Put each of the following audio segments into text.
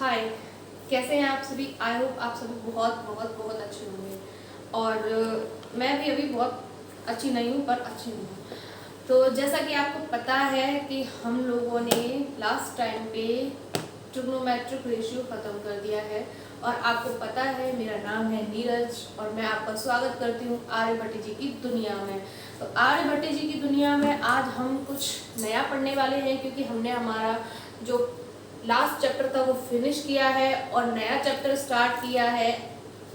हाय, कैसे हैं आप सभी। आई होप आप सभी बहुत बहुत बहुत अच्छे होंगे। और मैं भी अभी बहुत अच्छी नहीं हूँ पर अच्छी हूँ। तो जैसा कि आपको पता है कि हम लोगों ने लास्ट टाइम पे ट्रिग्नोमेट्रिक रेशियो ख़त्म कर दिया है और आपको पता है मेरा नाम है नीरज और मैं आपका स्वागत करती हूँ आर्यभट्ट जी की दुनिया में। तो आर्यभट्ट जी की दुनिया में आज हम कुछ नया पढ़ने वाले हैं क्योंकि हमने हमारा जो लास्ट चैप्टर था वो फिनिश किया है और नया चैप्टर स्टार्ट किया है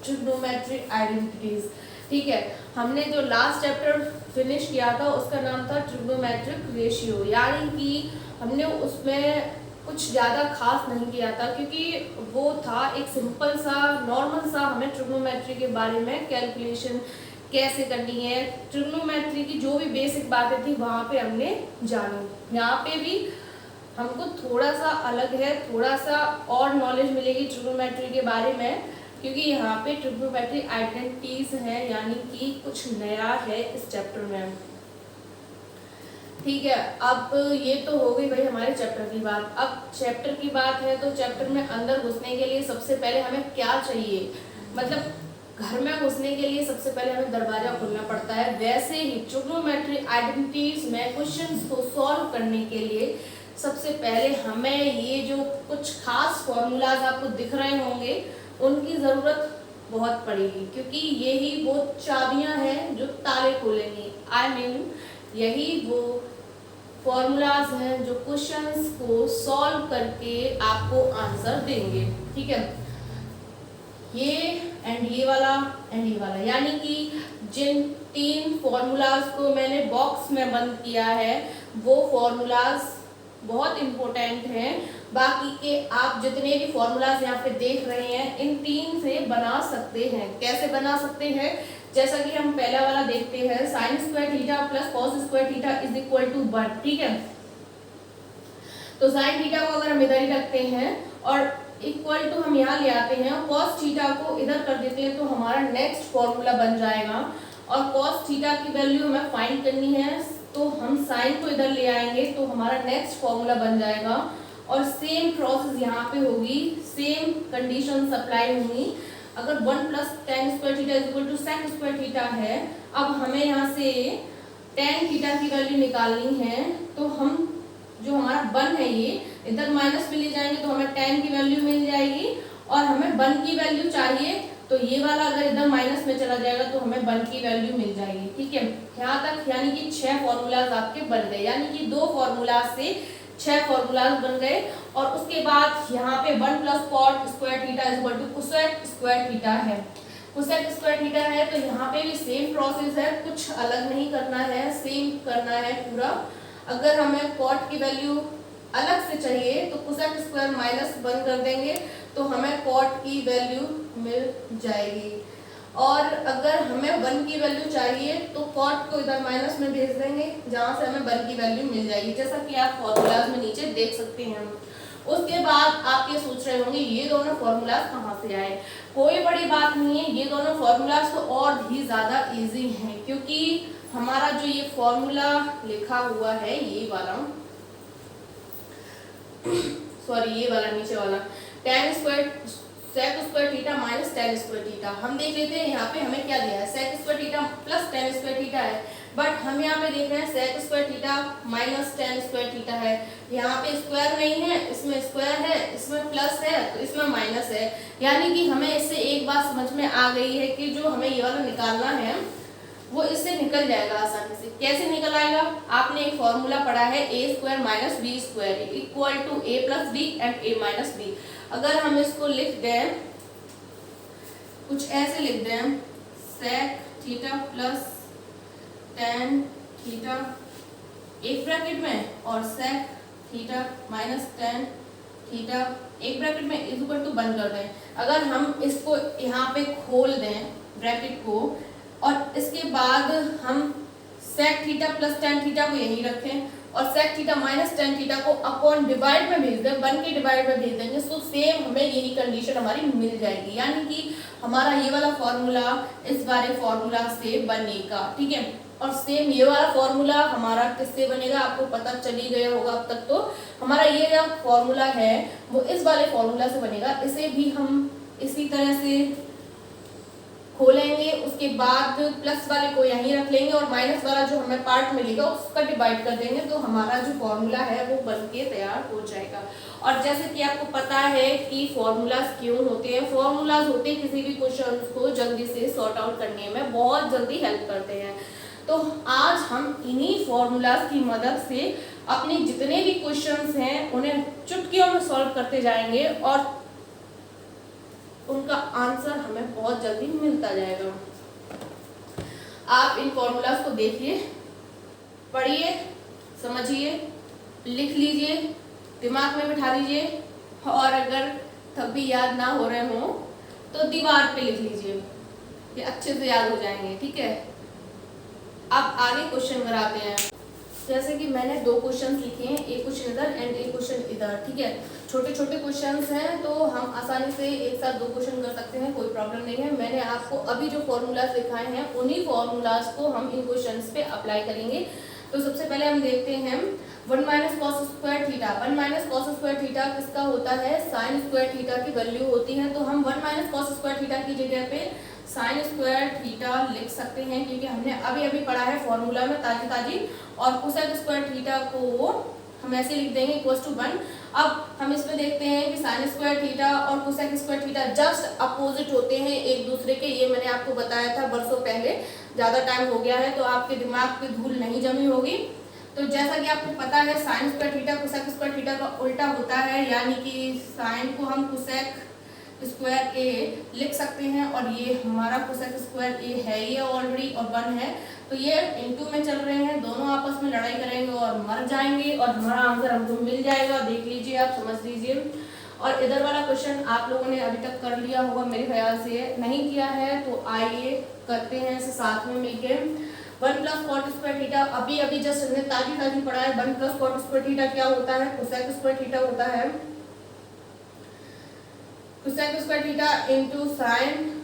ट्रिग्नोमेट्रिक आइडेंटिटीज। ठीक है, हमने जो लास्ट चैप्टर फिनिश किया था उसका नाम था ट्रिग्नोमेट्रिक रेशियो, यानी कि हमने उसमें कुछ ज़्यादा खास नहीं किया था क्योंकि वो था एक सिंपल सा नॉर्मल सा हमें ट्रिग्नोमेट्री के बारे में कैलकुलेशन कैसे करनी है, ट्रिग्नोमेट्री की जो भी बेसिक बातें थी वहाँ पे हमने जानी। यहाँ पे भी हमको थोड़ा सा अलग है, थोड़ा सा और नॉलेज मिलेगी ट्रिग्नोमेट्री के बारे में क्योंकि यहाँ पे ट्रिग्नोमेट्री आइडेंटिटीज है, यानी कि कुछ नया है इस चैप्टर में। ठीक है, अब ये तो हो गई भाई हमारे चैप्टर की बात। अब चैप्टर की बात है तो चैप्टर में अंदर घुसने के लिए सबसे पहले हमें क्या चाहिए, मतलब घर में घुसने के लिए सबसे पहले हमें दरवाजा खोलना पड़ता है। वैसे ही ट्रिग्नोमेट्री आइडेंटिटीज में क्वेश्चंस को सॉल्व करने के लिए सबसे पहले हमें ये जो कुछ खास फॉर्मूलाज आपको दिख रहे होंगे उनकी ज़रूरत बहुत पड़ेगी क्योंकि यही वो चाबियां हैं जो ताले खोलेंगी। आई मीन यही वो फॉर्मूलाज हैं जो क्वेश्चंस को सॉल्व करके आपको आंसर देंगे। ठीक है, ये वाला एंड ये वाला, यानी कि जिन तीन फॉर्मूलाज को मैंने बॉक्स में बंद किया है वो फॉर्मूलाज बहुत इम्पोर्टेंट हैं। बाकी के आप जितने भी फॉर्मूलाज यहाँ पे देख रहे हैं इन तीन से बना सकते हैं। कैसे बना सकते हैं, जैसा कि हम पहला वाला देखते हैं, sine square theta plus cos square theta is equal to 1। ठीक है, तो साइन थीटा को अगर हम इधर ही रखते हैं और इक्वल टू हम यहाँ ले आते हैं और कॉस थीटा को इधर कर देते हैं तो हमारा नेक्स्ट फॉर्मूला बन जाएगा। और कॉस थीटा की वैल्यू हमें फाइंड करनी है तो हम साइन को इधर ले आएंगे तो हमारा नेक्स्ट फॉर्मूला बन जाएगा। और सेम प्रोसेस यहाँ पे होगी, सेम कंडीशन अप्लाई होंगी। अगर 1 plus tan square theta is equal to sec square theta है, अब हमें यहाँ से टेन थीटा की वैल्यू निकालनी है तो हम जो हमारा 1 है ये इधर माइनस में ले जाएंगे तो हमें टेन की वैल्यू मिल जाएगी और हमें 1 की वैल्यू चाहिए तो ये वाला अगर इधर माइनस में चला जाएगा तो हमें 1 की वैल्यू मिल जाएगी। ठीक है, यहाँ तक यानी कि 6 फॉर्मूलाज आपके बन गए, यानी कि 2 फॉर्मूलाज से 6 फॉर्मूलाज बन गए। और उसके बाद यहाँ पे 1 plus cot square theta is equal to cosec square theta है। कोसेक स्क्वायर थीटा है तो यहाँ पे भी सेम प्रोसेस है, कुछ अलग नहीं करना है, सेम करना है पूरा। अगर हमें कॉट की वैल्यू अलग से चाहिए तो कोसेक स्क्वायर माइनस 1 कर देंगे तो हमें कॉट की वैल्यू मिल जाएगी। और अगर हमें 1 की वैल्यू चाहिए तो कॉट को इधर माइनस में भेज देंगे जहाँ से हमें 1 की वैल्यू मिल जाएगी, जैसा कि आप फॉर्मूलाज में नीचे देख सकते हैं। उसके बाद आप ये सोच रहे होंगे ये दोनों फॉर्मूलाज कहाँ से आए। कोई बड़ी बात नहीं है, ये दोनों फॉर्मूलाज तो और भी ज़्यादा ईजी हैं क्योंकि हमारा जो ये फॉर्मूला लिखा हुआ है ये वाला सॉरी ये वाला नीचे वाला tan square sec square theta minus tan square theta, हम देख लेते हैं यहाँ पे हमें क्या दिया है, sec square theta plus tan square theta है। बट हम यहाँ पे देख रहे हैं sec square theta minus tan square theta है। यहाँ पे स्क्वायर नहीं है, इसमें स्क्वायर है, इसमें प्लस है तो इसमें माइनस है, यानी कि हमें इससे एक बात समझ में आ गई है कि जो हमें ये वाला निकालना है वो इससे निकल जाएगा आसानी से। कैसे निकल आएगा, आपने एक फॉर्मूला पढ़ा है A square minus B square equal to A plus B and A minus B. अगर हम इसको लिख दें कुछ ऐसे लिख दें, sec theta plus tan theta एक ब्रैकेट में और sec theta minus tan theta एक ब्रैकेट में इज इक्वल टू बंद कर दें। अगर हम इसको यहाँ पे खोल दें ब्रैकेट को और इसके बाद हम sec theta plus tan theta को यहीं रखें और sec theta minus tan theta को अपॉन डिवाइड में भेज दें, 1 के डिवाइड में भेज देंगे तो सेम हमें यही कंडीशन हमारी मिल जाएगी, यानी कि हमारा ये वाला फॉर्मूला इस वाले फॉर्मूला से बनेगा। ठीक है, और सेम ये वाला फॉर्मूला हमारा किससे बनेगा आपको पता चल ही गया होगा अब तक। तो हमारा ये जो फॉर्मूला है वो इस वाले फॉर्मूला से बनेगा। इसे भी हम इसी तरह से खोलेंगे, उसके बाद प्लस वाले को यहीं रख लेंगे और माइनस वाला जो हमें पार्ट मिलेगा उसका डिवाइड कर देंगे, तो हमारा जो फॉर्मूला है वो बनके तैयार हो जाएगा। और जैसे कि आपको पता है कि फॉर्मूलाज क्यों होते हैं, फॉर्मूलाज होते हैं किसी भी क्वेश्चन को जल्दी से सॉर्ट आउट करने में बहुत जल्दी हेल्प करते हैं। तो आज हम इन्हीं फॉर्मूलाज की मदद से अपने जितने भी क्वेश्चंस हैं उन्हें चुटकियों में सॉल्व करते जाएंगे और उनका आंसर हमें बहुत जल्दी मिलता जाएगा। आप इन फॉर्मूलाज को देखिए, पढ़िए, समझिए, लिख लीजिए, दिमाग में बिठा लीजिए और अगर तब भी याद ना हो रहे हो तो दीवार पे लिख लीजिए, ये अच्छे से याद हो जाएंगे। ठीक है, अब आगे क्वेश्चन कराते हैं। जैसे कि मैंने 2 क्वेश्चन लिखे हैं, एक क्वेश्चन इधर एंड एक क्वेश्चन इधर। ठीक है, छोटे छोटे क्वेश्चंस हैं तो हम आसानी से एक साथ 2 क्वेश्चन कर सकते हैं, कोई प्रॉब्लम नहीं है। मैंने आपको अभी जो फॉर्मूलाज दिखाए हैं उन्हीं फॉर्मूलाज को हम इन क्वेश्चंस पे अप्लाई करेंगे। तो सबसे पहले हम देखते हैं 1 minus cos square theta. 1 minus cos square theta किसका होता है, साइन स्क्वायर थीटा की वैल्यू होती है। तो हम 1 माइनस कॉस स्क्वायर थीटा की जगह पे साइन स्क्वायर थीटा लिख सकते हैं, क्योंकि हमने अभी अभी पढ़ा है फॉर्मूला में ताजी। और कोसेक स्क्वायर थीटा को हम ऐसे लिख देंगे इक्वल्स टू 1। अब हम इसमें देखते हैं कि साइन स्क्वायर थीटा और cosec square theta just opposite होते हैं एक दूसरे के। ये मैंने आपको बताया था बरसों पहले, ज़्यादा टाइम हो गया है तो आपके दिमाग पे धूल नहीं जमी होगी। तो जैसा कि आपको पता है sign square theta cosec square theta का उल्टा होता है, यानी कि साइन को हम कोसेक स्क्वायर ए लिख सकते हैं और ये हमारा कोसेक स्क्वायर ए है ये ऑलरेडी और 1 है। तो ये इनटू में चल रहे हैं, दोनों आपस में लड़ाई करेंगे और मर जाएंगे और हमारा आंसर हमको मिल जाएगा। देख लीजिए, आप समझ लीजिए। और इधर वाला क्वेश्चन आप लोगों ने अभी तक कर लिया होगा मेरे ख्याल से, नहीं किया है तो आइए करते हैं इसे साथ में मिलके। 1 प्लस कॉट स्क्वायर थीटा अभी अभी जस्ट हमने ताजी पढ़ा है। 1 प्लस कॉट स्क्वायर थीटा क्या होता है, कोसेक स्क्वायर थीटा होता है। Cosec square theta into sine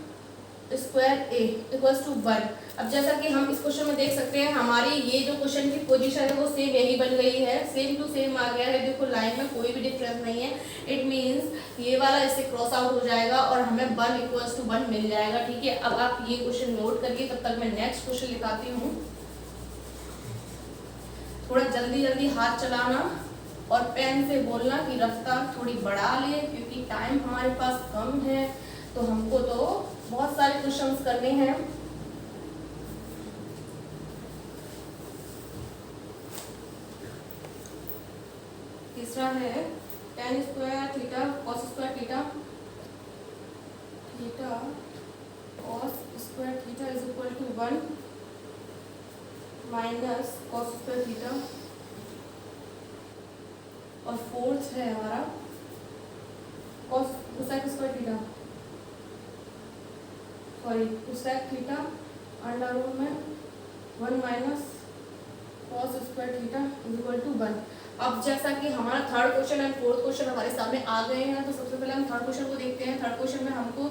square A equals to 1। अब जैसा कि हम इस क्वेश्चन में देख सकते हैं हमारी ये जो क्वेश्चन की पोजीशन है वो सेम यही बन गई है, सेम टू सेम आ गया है। देखो लाइन में कोई भी डिफरेंस नहीं है। इट मींस ये वाला इससे क्रॉस आउट हो जाएगा और हमें 1 इक्वल्स टू 1 मिल जाएगा। ठीक है, अब आप ये क्वेश्चन नोट करिए, तब तक मैं नेक्स्ट क्वेश्चन लिखाती हूँ। थोड़ा जल्दी जल्दी हाथ चलाना और पेन से बोलना कि रफ्तार थोड़ी बढ़ा ले, क्योंकि टाइम हमारे पास कम है तो हमको तो बहुत सारे क्वेश्चंस करने हैं। तीसरा है tan square theta cos square theta cos square theta is equal to 1 minus cos square theta. और फोर्थ है हमारा cosec square theta, sorry cosec theta under root में 1 minus cos square theta is equal to 1। अब जैसा कि हमारा third question and fourth question हमारे सामने आ गए हैं, तो सबसे पहले हम थर्ड क्वेश्चन को देखते हैं। थर्ड क्वेश्चन में हमको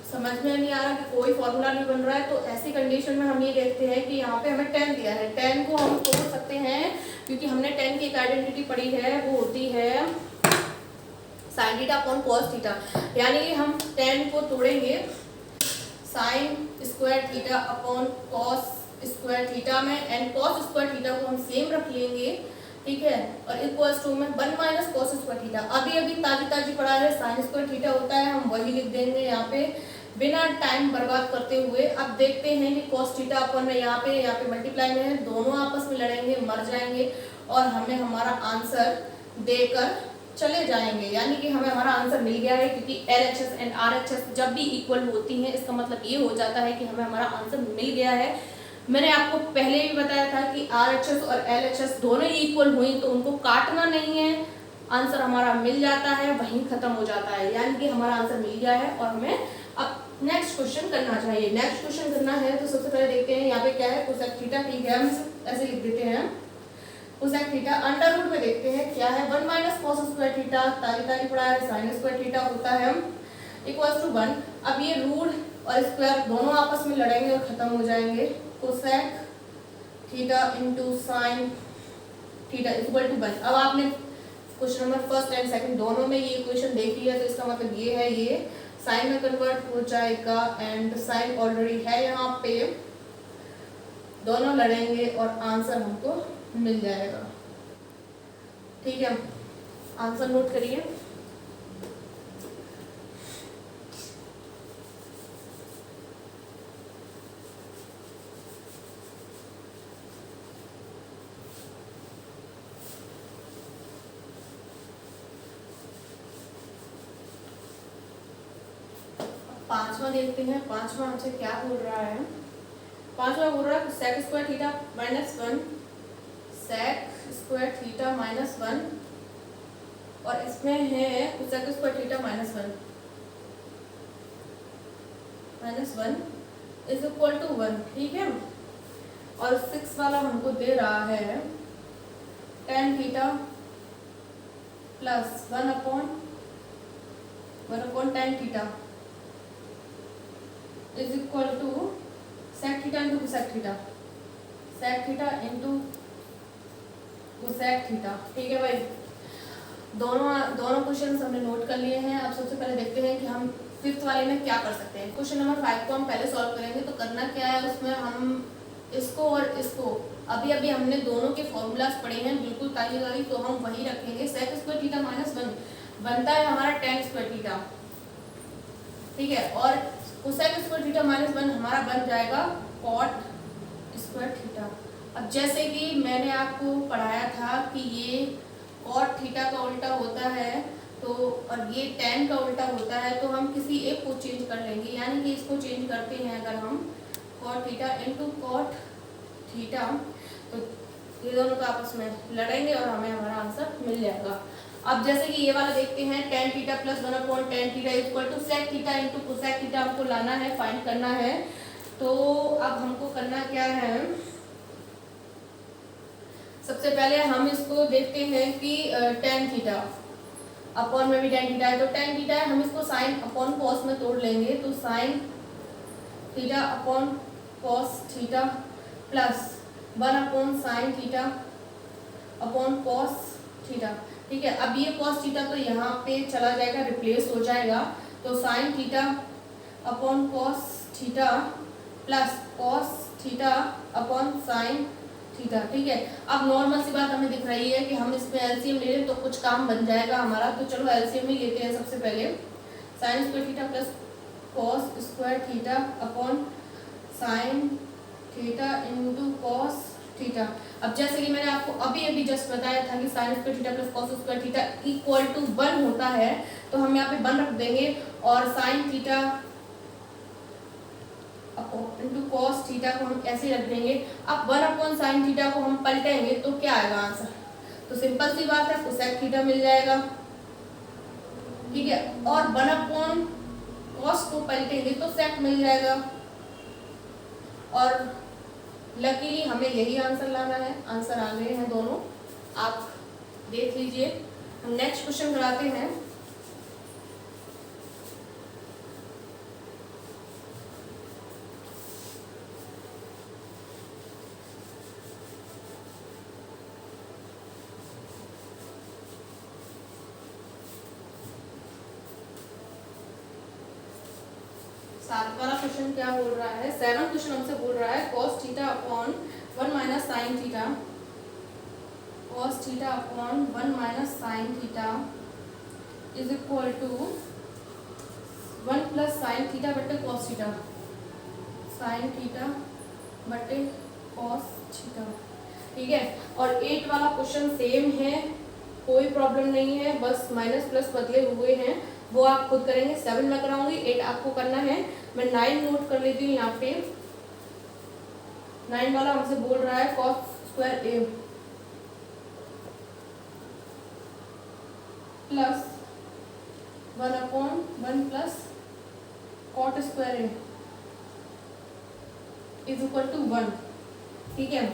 समझ में नहीं आ रहा कि कोई फॉर्मूला नहीं बन रहा है, तो ऐसी कंडीशन में हम ये देखते हैं कि यहाँ पे हमें tan दिया है। tan को हम तोड़ सकते हैं, क्योंकि हमने tan की एक आइडेंटिटी पढ़ी है, वो होती है sign theta upon cos theta. यानी कि हम tan को तोड़ेंगे sign square theta upon cos square theta में, एंड कॉस स्क्वायर थीटा को हम सेम रख लेंगे। ठीक है, और इक्वल्स टू में 1 माइनस कॉस स्क्वायर थीटा। अभी अभी ताजी पढ़ा है साइन स्क्वायर थीटा होता है, हम वही लिख देंगे यहाँ पे बिना टाइम बर्बाद करते हुए। अब देखते हैं कि कॉस थीटा अपन यहाँ पे मल्टीप्लाई में है, दोनों आपस में लड़ेंगे, मर जाएंगे और हमें हमारा आंसर देकर चले जाएंगे। यानी कि हमें हमारा आंसर मिल गया है, क्योंकि LHS एंड RHS जब भी इक्वल होती हैं इसका मतलब ये हो जाता है कि हमें हमारा आंसर मिल गया है। मैंने आपको पहले भी बताया था कि RHS और LHS दोनों ही इक्वल हुई तो उनको काटना नहीं है, आंसर हमारा मिल जाता है, वहीं खत्म हो जाता है। यानी कि हमारा आंसर मिल गया है और हमें अब नेक्स्ट क्वेश्चन करना चाहिए। नेक्स्ट क्वेश्चन करना है तो सबसे पहले देखते हैं यहाँ पे क्या है, कोसेक थीटा। ठीक है, हम ऐसे लिख देते हैं कोसेक थीटा अंडर रूट में देखते हैं क्या है 1 माइनस कॉस स्क्वायर थीटा, ताजी पढ़ा है साइन स्क्वायर थीटा होता है इक्वल्स टू 1। अब ये रूट और स्क्वायर दोनों आपस में लड़ेंगे और खत्म हो जाएंगे। Cosec theta into sine theta equal to 1। अब आपने question number first and second दोनों में ये इक्वेशन देख लिया, तो इसका मतलब ये है ये साइन में कन्वर्ट हो जाएगा एंड साइन ऑलरेडी है यहाँ पे, दोनों लड़ेंगे और आंसर हमको मिल जाएगा। ठीक है, आंसर नोट करिए। पांचवा देखते हैं, पांचवा हमसे क्या बोल रहा है। पांचवा बोल रहा है sec square theta minus 1, sec square theta minus 1, और इसमें है sec square theta minus 1 is equal to 1। ठीक है, और 6 वाला हमको दे रहा है tan theta plus 1 upon tan theta is equal to sec theta into cosec theta, sec theta into cosec theta. ठीक है भाई, दोनों क्वेश्चन हमने नोट कर लिए हैं। अब सबसे पहले देखते हैं कि हम फिफ्थ वाले में क्या कर सकते हैं। क्वेश्चन नंबर 5 को हम पहले सॉल्व करेंगे। तो करना क्या है, उसमें हम इसको और इसको अभी हमने दोनों के फॉर्मूलाज पढ़े हैं बिल्कुल ताज़ी, तो हम वही रखेंगे। सेक स्क्वायर थीटा माइनस 1 बनता है हमारा टेन स्क्वायर थीटा। ठीक है, और कोसेक स्क्वायर थीटा माइनस 1 हमारा बन जाएगा कॉट स्क्वायर थीटा। अब जैसे कि मैंने आपको पढ़ाया था कि ये कॉट थीटा का उल्टा होता है तो और ये टेन का उल्टा होता है, तो हम किसी एक को चेंज कर लेंगे। यानी कि इसको चेंज करते हैं अगर हम cot theta into cot theta, तो ये दोनों तो आपस में लड़ेंगे और हमें हमारा आंसर मिल जाएगा। अब जैसे कि ये वाला देखते हैं, tan theta plus 1 upon tan theta equal to sec theta into cosec theta हमको लाना है, फाइंड करना है। तो अब हमको करना क्या है, सबसे पहले हम इसको देखते हैं कि टेन थीटा अपॉन में भी टेन थीटा है, तो टेन थीटा है, हम इसको साइन अपॉन कॉस में तोड़ लेंगे। तो sign theta upon cos theta plus 1 upon sine theta upon cos theta. ठीक है, अब ये कॉस थीटा तो यहाँ पे चला जाएगा, रिप्लेस हो जाएगा। तो sign theta upon cos theta plus cos theta upon sine theta. ठीक है, अब नॉर्मल सी बात हमें दिख रही है कि हम इसमें एलसीएम ले लें तो कुछ काम बन जाएगा हमारा। तो चलो एलसीएम ही लेते हैं। सबसे पहले sign square theta plus cos square theta upon sine theta into cos theta. अब जैसे कि मैंने आपको अभी जस्ट बताया था कि sine square theta plus cos square theta equal to 1 होता है, तो हम यहाँ पे 1 रख देंगे और sine theta into cos theta को हम ऐसे रख देंगे। अब 1 अपॉन साइन थीटा को हम पलटेंगे तो क्या आएगा आंसर, तो सिंपल सी बात है कोसेक थीटा मिल जाएगा। ठीक है, और 1 अपॉन कॉस को पलटेंगे तो सेक मिल जाएगा। और लकीली हमें यही आंसर लाना है, आंसर आ गए हैं दोनों, आप देख लीजिए। हम नेक्स्ट क्वेश्चन कराते हैं। सात वाला क्वेश्चन क्या बोल रहा है, 7 क्वेश्चन हमसे बोल रहा है cos theta upon 1 minus sine theta, cos theta upon 1 minus sine theta is equal to 1 plus sine theta बटे cos थीटा, साइन थीटा बटे cos थीटा। ठीक है, और 8 वाला क्वेश्चन सेम है, कोई प्रॉब्लम नहीं है, बस माइनस प्लस बदले हुए हैं, वो आप खुद करेंगे। 7 मैं कराऊंगी, 8 आपको करना है। मैं 9 नोट कर लेती हूँ यहाँ पे। 9 वाला हमसे बोल रहा है cos square A plus 1 upon 1 plus cot square A is equal to 1। ठीक है,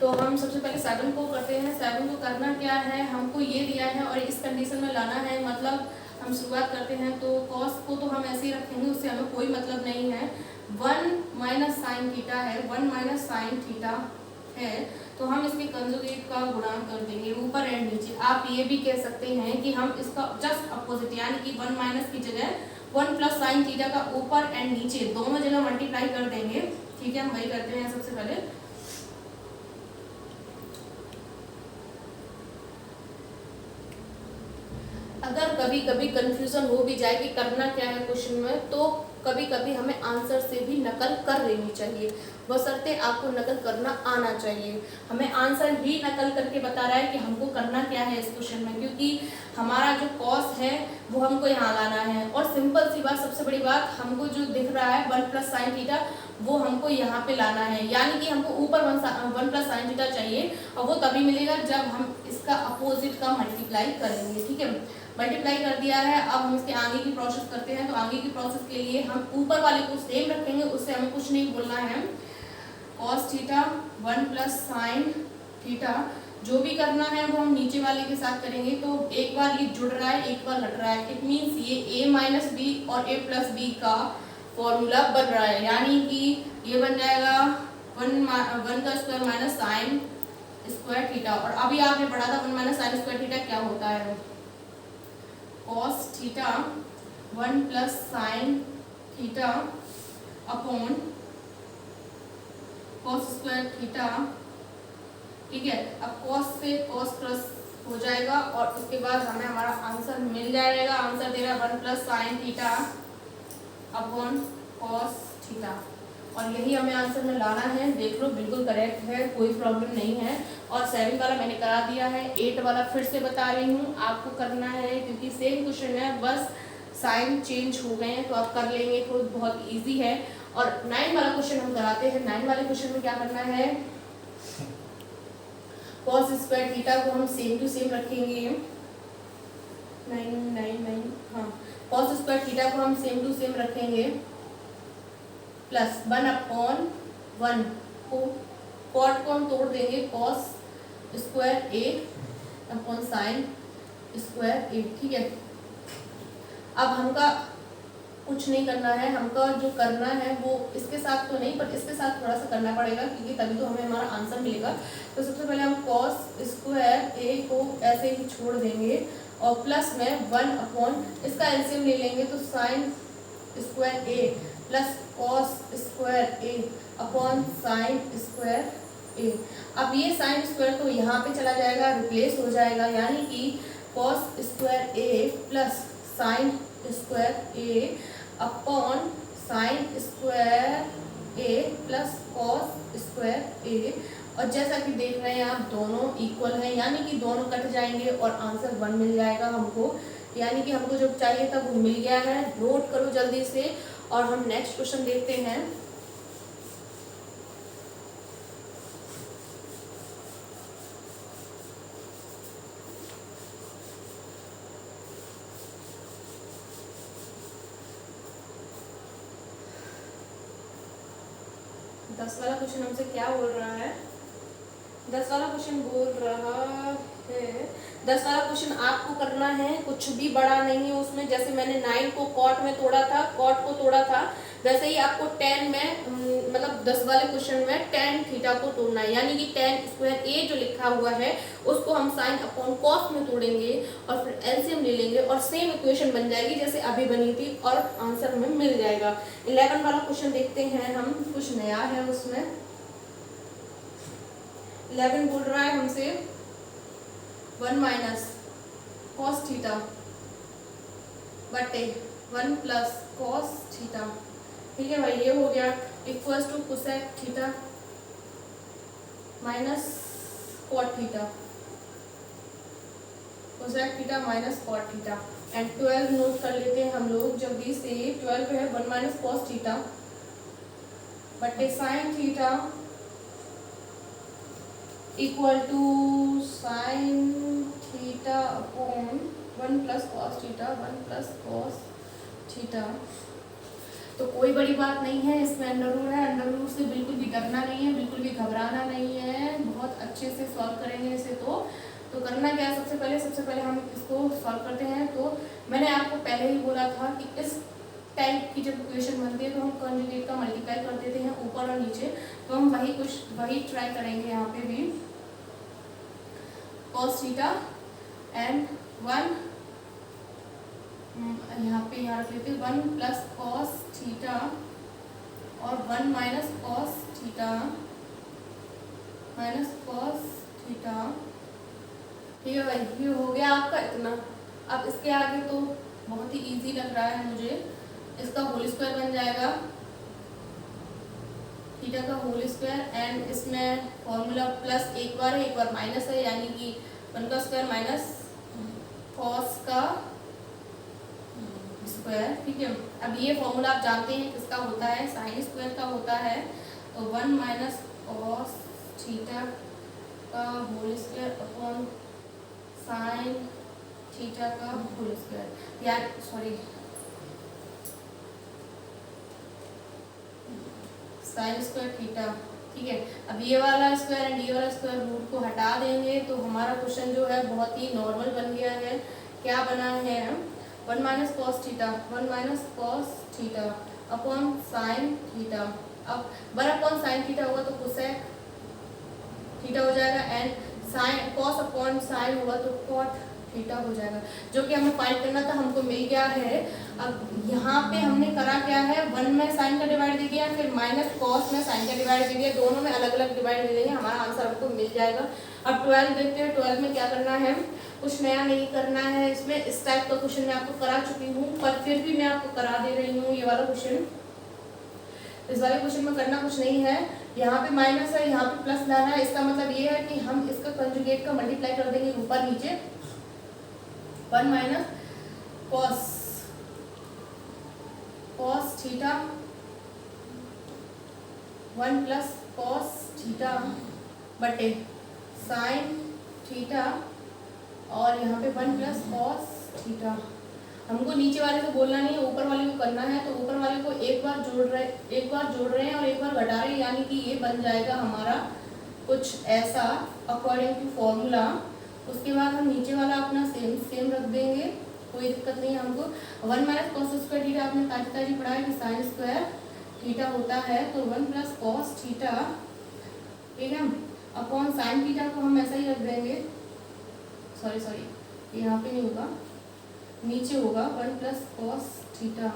तो हम सबसे पहले 7 को करते हैं। 7 को करना क्या है, हमको ये दिया है और इस कंडीशन में लाना है। मतलब हम शुरुआत करते हैं तो cos को तो हम ऐसे ही रखेंगे, उससे हमें कोई मतलब नहीं है। 1 माइनस साइन थीटा है, 1 माइनस साइन थीटा है तो हम इसके कंजुगेट का गुणांक कर देंगे ऊपर एंड नीचे। आप ये भी कह सकते हैं कि हम इसका जस्ट अपोजिट यानी कि 1 माइनस की जगह 1 प्लस साइन थीटा का ऊपर एंड नीचे दोनों जगह मल्टीप्लाई कर देंगे। ठीक है, हम वही करते हैं सबसे पहले। अगर कभी कभी कंफ्यूजन हो भी जाए कि करना क्या है क्वेश्चन में, तो कभी कभी हमें आंसर से भी नकल कर लेनी चाहिए, बशर्ते आपको नकल करना आना चाहिए। हमें आंसर ही नकल करके बता रहा है कि हमको करना क्या है इस क्वेश्चन में, क्योंकि हमारा जो कॉस है वो हमको यहाँ लाना है। और सिंपल सी बात, सबसे बड़ी बात, हमको जो दिख रहा है 1 प्लस साइन थीटा वो हमको यहाँ पे लाना है, यानी कि हमको ऊपर 1 प्लस साइन थीटा चाहिए और वो तभी मिलेगा जब हम इसका अपोजिट का मल्टीप्लाई करेंगे। ठीक है, मल्टीप्लाई कर दिया है। अब हम इसके आगे की प्रोसेस करते हैं। तो आगे की प्रोसेस के लिए हम ऊपर वाले को सेम रखेंगे, उससे हमें कुछ नहीं बोलना है। Cos theta 1 plus sine theta, जो भी करना है वो हम नीचे वाले के साथ करेंगे। तो एक बार ये जुड़ रहा है, एक बार हट रहा है। इट मीन्स ये a माइनस बी और a प्लस बी का फॉर्मूला बन रहा है, यानी कि ये बन जाएगा 1 का square minus sign square theta. और अभी आपने पढ़ा था 1 माइनस साइन स्क्वायर थीटा क्या होता है। Cos theta 1 plus sine theta upon cos square theta. ठीक है, अब कॉस से कॉस प्लस हो जाएगा और उसके बाद हमें हमारा आंसर मिल जाएगा। आंसर दे रहा है 1 plus sine theta upon cos theta, और यही हमें आंसर में लाना है। देख लो, बिल्कुल करेक्ट है, कोई प्रॉब्लम नहीं है। और 7 वाला मैंने करा दिया है, 8 वाला फिर से बता रही हूँ आपको करना है, क्योंकि सेम क्वेश्चन है, बस साइन चेंज हो गए हैं तो आप कर लेंगे, तो बहुत इजी है। और 9 वाला क्वेश्चन हम कराते हैं। 9 वाले क्वेश्चन में क्या करना है, कॉस स्क्वायर थीटा को हम सेम टू सेम रखेंगे। 9 हाँ, कॉस स्क्वायर थीटा को हम सेम टू सेम रखेंगे प्लस 1 अपॉन 1 को कॉट को हम तोड़ देंगे, कॉस स्क्वायर ए अपॉन साइन स्क्वायर ए। ठीक है, अब हमका कुछ नहीं करना है, हमका जो करना है वो इसके साथ तो नहीं, पर इसके साथ थोड़ा सा करना पड़ेगा, क्योंकि तभी तो हमें हमारा आंसर मिलेगा। तो सबसे पहले हम कॉस स्क्वायर ए को ऐसे ही छोड़ देंगे और प्लस में 1 अपॉन इसका एलसीएम ले लेंगे, तो sign square A plus cos square A upon sine square ए। अब ये साइन स्क्वायर तो यहाँ पे चला जाएगा, रिप्लेस हो जाएगा, यानी कि cos square A plus sign square A upon sine square A plus cos square ए। और जैसा कि देख रहे हैं आप, दोनों इक्वल हैं, यानी कि दोनों कट जाएंगे और आंसर 1 मिल जाएगा हमको, यानी कि हमको जो चाहिए था वो मिल गया है। नोट करो जल्दी से और हम नेक्स्ट क्वेश्चन देखते हैं। दस वाला क्वेश्चन हमसे क्या बोल रहा है, 10 वाला क्वेश्चन बोल रहा है, 10 वाला क्वेश्चन आपको करना है, कुछ भी बड़ा नहीं है उसमें। जैसे मैंने 9 को कॉट में तोड़ा था, कॉट को तोड़ा था, वैसे ही आपको 10 में मतलब 10 वाले क्वेश्चन में tan थीटा को तोड़ना है, यानी कि tan स्क्वायर ए जो लिखा हुआ है उसको हम साइन अपॉन कॉस में तोड़ेंगे और फिर एलसीएम ले लेंगे और सेम इक्वेशन बन जाएगी जैसे अभी बनी थी और आंसर हमें मिल जाएगा। 11 वाला क्वेश्चन देखते हैं हम, कुछ नया है उसमें। 11 बोल रहा है हमसे 1 माइनस कॉस थीटा बटे 1 प्लस कॉस थीटा। ठीक है भाई, ये हो गया, equals to cosec theta minus cot theta, cosec theta minus cot theta. And 12 note कर लेते हैं हम लोग जल्दी से। 12 है 1 माइनस कॉस थीटा बटे sine theta equal to sine theta upon 1 plus cos theta, 1 plus cos theta. तो कोई बड़ी बात नहीं है, इसमें अंडर रूट है, अंडर रूट से बिल्कुल भी डरना नहीं है, बिल्कुल भी घबराना नहीं है, बहुत अच्छे से सॉल्व करेंगे इसे। तो करना क्या है, सबसे पहले हम इसको सॉल्व करते हैं। तो मैंने आपको पहले ही बोला था कि इस टाइप की जब इक्वेशन बनती है तो हम कॉन्जुगेट का मल्टीप्लाई कर देते हैं ऊपर और नीचे। तो हम वही ट्राई करेंगे यहाँ पे भी। cos थीटा एंड 1 यहाँ रख लेते हैं 1 प्लस cos थीटा और 1 माइनस cos थीटा ठीक है भाई, ये हो गया आपका इतना। अब इसके आगे तो बहुत ही इजी लग रहा है मुझे। इसका होल स्क्वायर बन जाएगा थीटा का होल स्क्वायर, एंड इसमें फॉर्मूला प्लस एक बार है एक बार माइनस है, यानी कि 1 का स्क्वायर माइनस कॉस का स्क्वायर। ठीक है, अब ये फॉर्मूला आप जानते हैं किसका होता है, साइन स्क्वायर का होता है। तो 1 माइनस कॉस थीटा का whole square upon sine theta का होल स्क्वायर, या सॉरी साइन स्क्वायर थीटा। ठीक है, अब ये वाला स्क्वायर एंड ये वाला स्क्वायर रूट को हटा देंगे तो हमारा क्वेश्चन जो है बहुत ही नॉर्मल बन गया है। क्या बना है, 1 minus cos theta upon sine theta. अब 1 अपॉन साइन थीटा होगा तो कोसेक थीटा हो जाएगा, and sine cos upon sine होगा तो कॉट थीटा हो जाएगा, जो कि हमें फाइंड करना था, हमको मिल गया है। अब यहाँ पे हमने करा क्या है, 1 में साइन का डिवाइड दे दिया, फिर माइनस कॉस में साइन का डिवाइड दे दिया, दोनों में अलग अलग डिवाइड दे देंगे, हमारा आंसर हमको मिल जाएगा। अब 12 देखते हैं, 12 में क्या करना है, कुछ नया नहीं करना है इसमें। इस टाइप का क्वेश्चन मैं आपको करा चुकी हूँ, पर फिर भी मैं आपको करा दे रही हूँ ये वाला क्वेश्चन। इस वाले क्वेश्चन में करना कुछ नहीं है, यहाँ पे माइनस है यहाँ पे प्लस लाना है। इसका मतलब ये है कि हम इसका कंजुगेट का मल्टीप्लाई कर देंगे ऊपर नीचे। 1 minus cos theta 1 plus cos theta बटे साइन थीटा, और यहाँ पे 1 प्लस कॉस थीटा। हमको नीचे वाले को बोलना नहीं है, ऊपर वाले को करना है। तो ऊपर वाले को एक बार जोड़ रहे हैं और एक बार घटा रहे हैं, यानी कि ये बन जाएगा हमारा कुछ ऐसा अकॉर्डिंग टू फॉर्मूला। उसके बाद हम नीचे वाला अपना सेम रख देंगे, कोई दिक्कत नहीं है हमको। 1 माइनस कॉस स्क्वायर थीटा आपने ताजी पढ़ा है कि साइन स्क्वायर थीटा होता है, तो 1 प्लस कॉस थीटा, ठीक है, अपॉन साइन थीटा को हम ऐसा ही रख देंगे। सॉरी यहाँ पे नहीं होगा, नीचे होगा 1 plus cos theta.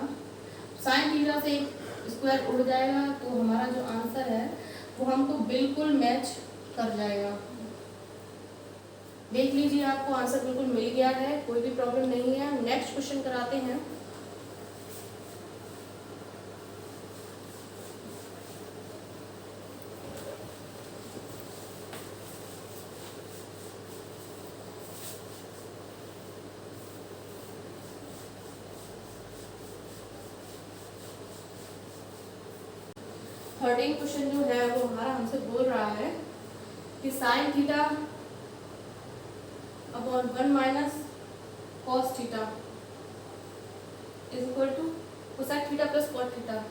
Sine theta से एक स्क्वायर उड़ जाएगा, तो हमारा जो आंसर है वो हमको बिल्कुल मैच कर जाएगा। देख लीजिए, आपको आंसर बिल्कुल मिल गया है, कोई भी प्रॉब्लम नहीं है। नेक्स्ट क्वेश्चन कराते हैं। थर्टीन क्वेश्चन जो है वो हमारा हमसे बोल रहा है कि sine theta upon 1 minus cos theta is equal to cosec theta plus cot theta.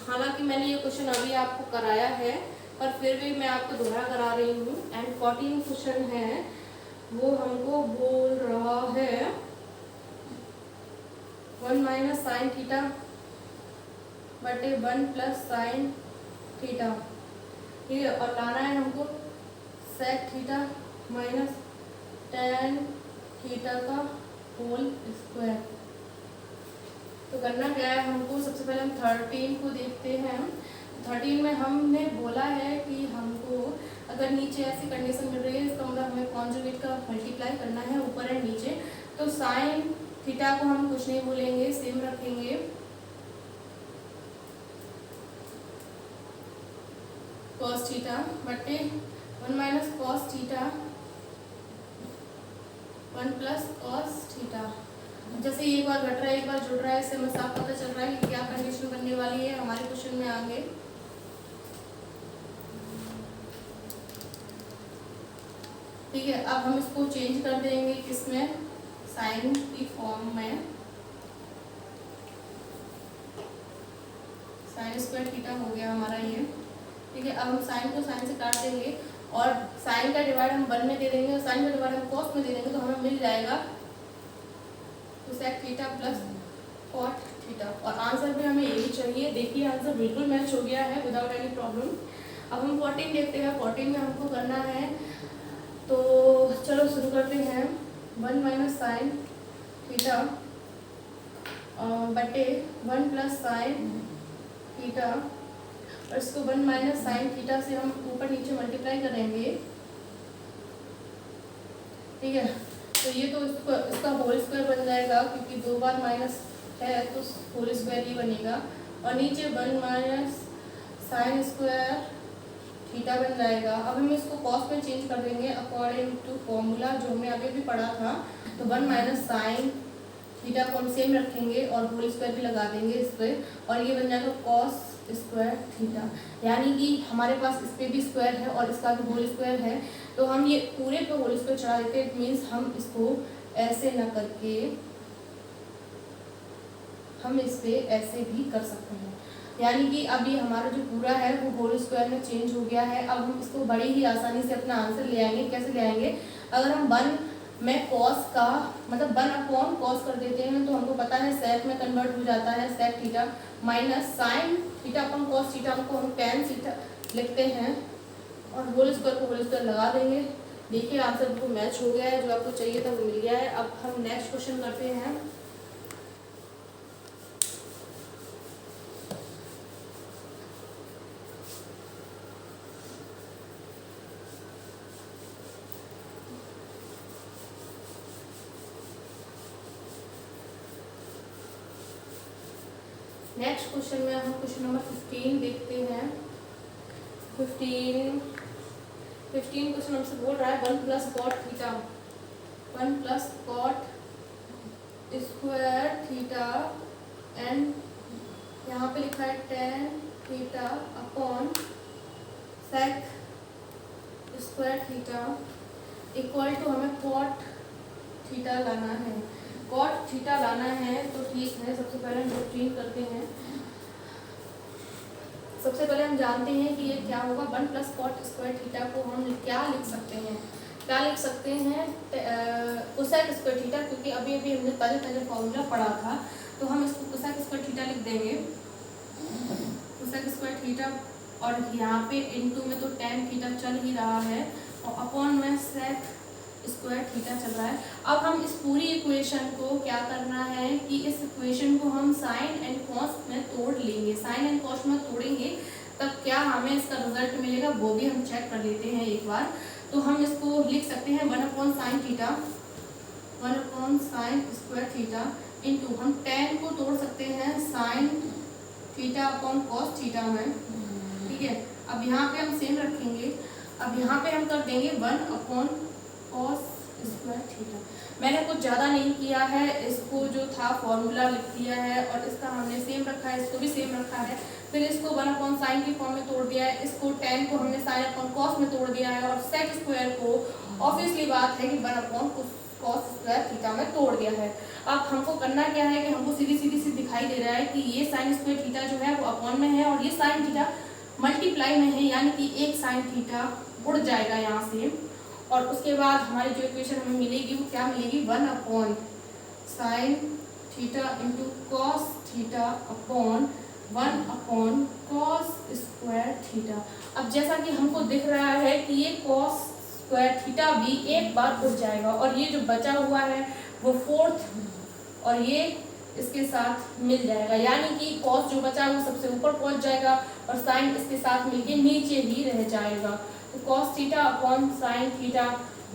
हालांकि मैंने ये क्वेश्चन अभी आपको कराया है, पर फिर भी मैं आपको दोहरा करा रही हूँ। एंड 14 क्वेश्चन है वो हमको बोल रहा है 1 माइनस साइन थीटा बटे 1 प्लस साइन थीटा, ठीक है, और लाना है हमको sec theta minus tan theta का होल स्क्वायर। तो करना क्या है हमको, सबसे पहले हम 13 को देखते हैं। 13 में हमने बोला है कि हमको अगर नीचे ऐसी कंडीशन मिल रही है, इसका मतलब हमें कॉन्जुगेट का मल्टीप्लाई करना है ऊपर एंड नीचे। तो साइन थीटा को हम कुछ नहीं बोलेंगे, सेम रखेंगे, कॉस थीटा बटे 1 minus cos theta 1 plus cos theta. जैसे एक बार घट रहा है एक बार जुड़ रहा है, इससे हमें साफ पता चल रहा है कि क्या कंडीशन बनने वाली है हमारे क्वेश्चन में आगे। ठीक है, अब हम इसको चेंज कर देंगे किसमें, साइन की फॉर्म में। साइन स्क्वायर थीटा हो गया हमारा ये, ठीक है। अब हम साइन को साइन से काट देंगे और साइन का डिवाइड हम 1 में दे देंगे और साइन का डिवाइड हम कॉस में दे देंगे, तो हमें मिल जाएगा cosec theta plus cot theta, और आंसर भी हमें यही चाहिए। देखिए आंसर बिल्कुल मैच हो गया है विदाउट एनी प्रॉब्लम। अब हम 14 देखते हैं, 14 में हमको करना है, तो चलो शुरू करते हैं। 1 माइनस साइन थीटा बटे 1 प्लस साइन थीटा, और इसको 1 माइनस साइन थीटा से हम ऊपर नीचे मल्टीप्लाई करेंगे, ठीक है। तो ये तो इसका होल स्क्वायर बन जाएगा, क्योंकि 2 बार माइनस है तो होल स्क्वायर ही बनेगा, और नीचे 1 माइनस साइन स्क्वायर थीटा बन जाएगा। अब हम इसको कॉस में चेंज कर देंगे अकॉर्डिंग टू फॉर्मूला जो हमने अभी भी पढ़ा था। तो 1 माइनस साइन थीटा को हम सेम रखेंगे और होल स्क्वायर भी लगा देंगे इस पर, और ये बन जाएगा कॉस स्क्वायर थीटा। यानी कि हमारे पास इस पर भी स्क्वायर है और इसका भी होल स्क्वायर है, तो हम ये पूरे पे होल स्क्वायर चढ़ा देते हैं। इट मीन्स हम इसको ऐसे न करके हम इस पे ऐसे भी कर सकते हैं। यानी कि अब ये हमारा जो पूरा है वो होल स्क्वायर में चेंज हो गया है। अब हम इसको बड़ी ही आसानी से अपना आंसर ले आएंगे। कैसे ले आएंगे? अगर हम 1 में कॉस का मतलब 1 अपॉन कॉस कर देते हैं तो हमको पता है सेक में कन्वर्ट हो जाता है, sec theta minus sine theta upon cos theta को हम टेन थीटा लिखते हैं, और होल स्क्वायर को होल स्क्वायर लगा देंगे। देखिए आंसर बिल्कुल मैच हो गया है, जो आपको चाहिए था वो मिल गया है। अब हम नेक्स्ट क्वेश्चन करते हैं। नेक्स्ट क्वेश्चन में हम क्वेश्चन नंबर 15 देखते हैं। 15 क्वेश्चन हमसे बोल रहा है 1 plus cot theta, 1 plus cot square theta and यहाँ पे लिखा है tan theta upon sec square theta equal to हमें कॉट थीटा लाना है। कॉट थीटा लाना है तो ठीक है, सबसे पहले हम प्रूव करते हैं। सबसे पहले हम जानते हैं कि ये क्या होगा। 1 प्लस कॉट स्क्वायर थीटा को हम क्या लिख सकते हैं? क्या लिख सकते हैं? कोसेक स्क्वायर थीटा, क्योंकि अभी अभी हमने ताज़ा फॉर्मूला पढ़ा था, तो हम इसको कोसेक स्क्वायर थीटा लिख देंगे। कोसेक स्क्वायर थीटा, और यहाँ पे इनटू में तो टेन थीटा चल ही रहा है, और अपॉन में सेक स्क्वायर थीटा चल रहा है। अब हम इस पूरी इक्वेशन को क्या करना है कि इस इक्वेशन को हम साइन एंड कॉस में तोड़ लेंगे। साइन एंड कॉस में तोड़ेंगे तब क्या हमें इसका रिजल्ट मिलेगा वो भी हम चेक कर लेते हैं एक बार। तो हम इसको लिख सकते हैं 1 upon sine theta, 1 upon sine square theta into हम टेन को तोड़ सकते हैं sign theta upon cos theta में, ठीक है। अब यहाँ पे हम सेम रखेंगे। अब यहाँ पे हम कर देंगे 1 अपॉन कॉस स्क्वायर थीटा। मैंने कुछ ज़्यादा नहीं किया है, इसको जो था फॉर्मूला लिख दिया है और इसका हमने सेम रखा है, इसको भी सेम रखा है। फिर इसको 1 अपॉन साइन की फॉर्म में तोड़ दिया है, इसको टेन को हमने साइन अपॉन कॉस में तोड़ दिया है, और सेक स्क्वायर को ऑब्वियसली बात है कि 1 अपॉन कॉस स्क्वायर थीटा में तोड़ दिया है। अब हमको करना क्या है कि हमको सीधी सी दिखाई दे रहा है कि ये साइन स्क्वायर थीटा जो है वो अपॉन में है और ये साइन थीटा मल्टीप्लाई में है, यानी कि एक साइन थीटा उड़ जाएगा यहाँ से, और उसके बाद हमारी जो इक्वेशन हमें मिलेगी वो क्या मिलेगी? 1 upon sine theta into cos theta upon 1 upon cos square theta. अब जैसा कि हमको दिख रहा है कि ये कॉस स्क्वायर थीटा भी एक बार उड़ जाएगा, और ये जो बचा हुआ है वो फोर्थ और ये इसके साथ मिल जाएगा, यानी कि कॉस जो बचा है वो सबसे ऊपर पहुंच जाएगा और साइन इसके साथ मिलके नीचे ही रह जाएगा। तो cos theta upon sine theta,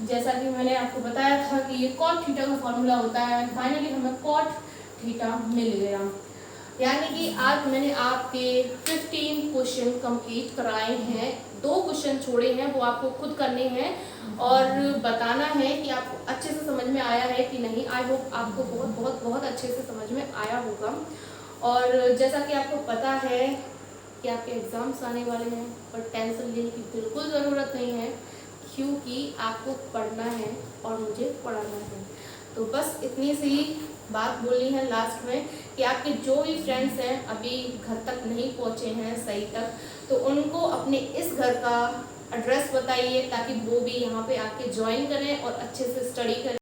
जैसा कि मैंने आपको बताया था कि ये कॉट थीटा का फॉर्मूला होता है। फाइनली हमें कॉट थीटा मिल गया। यानी कि आज मैंने आपके 15 क्वेश्चन कंप्लीट कराए हैं। 2 क्वेश्चन छोड़े हैं, वो आपको खुद करने हैं और बताना है कि आपको अच्छे से समझ में आया है कि नहीं। आई होप आपको बहुत बहुत बहुत अच्छे से समझ में आया होगा। और जैसा कि आपको पता है कि आपके एग्ज़ाम्स आने वाले हैं, पर टेंशन लेने की बिल्कुल ज़रूरत नहीं है, क्योंकि आपको पढ़ना है और मुझे पढ़ाना है। तो बस इतनी सी बात बोलनी है लास्ट में कि आपके जो भी फ्रेंड्स हैं अभी घर तक नहीं पहुँचे हैं सही तक, तो उनको अपने इस घर का एड्रेस बताइए ताकि वो भी यहाँ पे आके ज्वाइन करें और अच्छे से स्टडी करें।